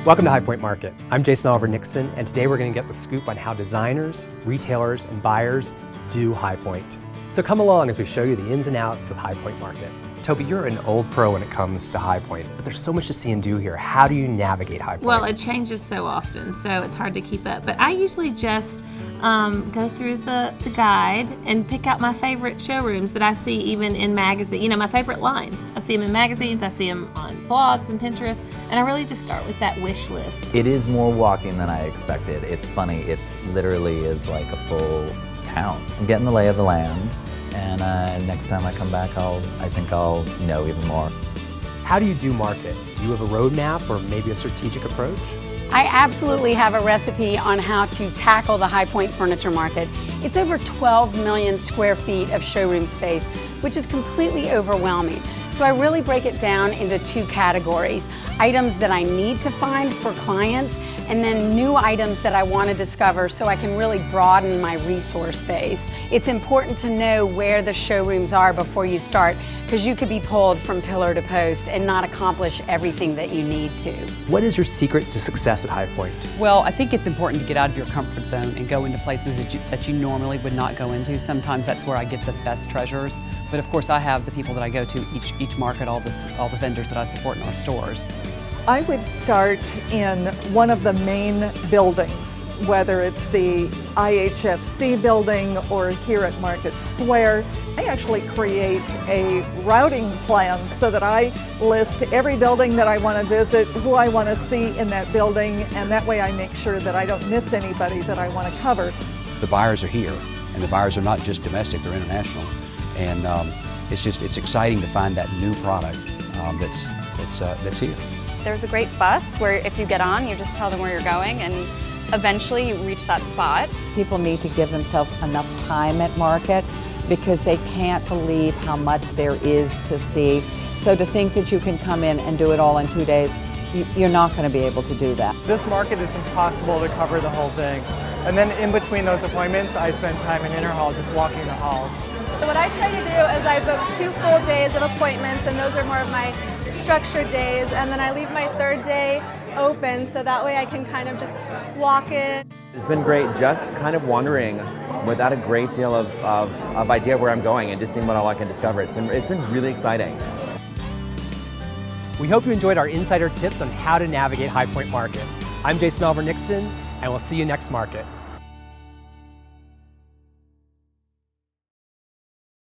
Welcome to High Point Market. I'm Jason Oliver Nixon, and today we're going to get the scoop on how designers, retailers, and buyers do High Point. So come along as we show you the ins and outs of High Point Market. Toby, you're an old pro when it comes to High Point, but there's so much to see and do here. How do you navigate High Point? Well, it changes so often, so it's hard to keep up. But I usually just go through the guide and pick out my favorite showrooms that I see even in magazines. You know, my favorite lines. I see them in magazines, I see them on blogs and Pinterest, and I really just start with that wish list. It is more walking than I expected. It's funny, it's literally is like a full town. I'm getting the lay of the land. And next time I come back, I think I'll know even more. How do you do market? Do you have a roadmap or maybe a strategic approach? I absolutely have a recipe on how to tackle the High Point furniture market. It's over 12 million square feet of showroom space, which is completely overwhelming. So I really break it down into two categories: items that I need to find for clients, and then new items that I want to discover so I can really broaden my resource base. It's important to know where the showrooms are before you start, because you could be pulled from pillar to post and not accomplish everything that you need to. What is your secret to success at High Point? Well, I think it's important to get out of your comfort zone and go into places that you normally would not go into. Sometimes that's where I get the best treasures. But of course I have the people that I go to each market, all the vendors that I support in our stores. I would start in one of the main buildings, whether it's the IHFC building or here at Market Square. I actually create a routing plan so that I list every building that I want to visit, who I want to see in that building, and that way I make sure that I don't miss anybody that I want to cover. The buyers are here, and the buyers are not just domestic, they're international. And it's exciting to find that new product that's here. There's a great bus where if you get on, you just tell them where you're going, and eventually you reach that spot. People need to give themselves enough time at market because they can't believe how much there is to see. So to think that you can come in and do it all in 2 days, you're not going to be able to do that. This market is impossible to cover the whole thing. And then in between those appointments, I spend time in Interhall just walking the halls. So what I try to do is I book 2 full days of appointments, and those are more of my structured days, and then I leave my third day open so that way I can kind of just walk in. It's been great just kind of wandering without a great deal of idea where I'm going and just seeing what all I can discover. It's been really exciting. We hope you enjoyed our insider tips on how to navigate High Point Market. I'm Jason Oliver Nixon, and we'll see you next market.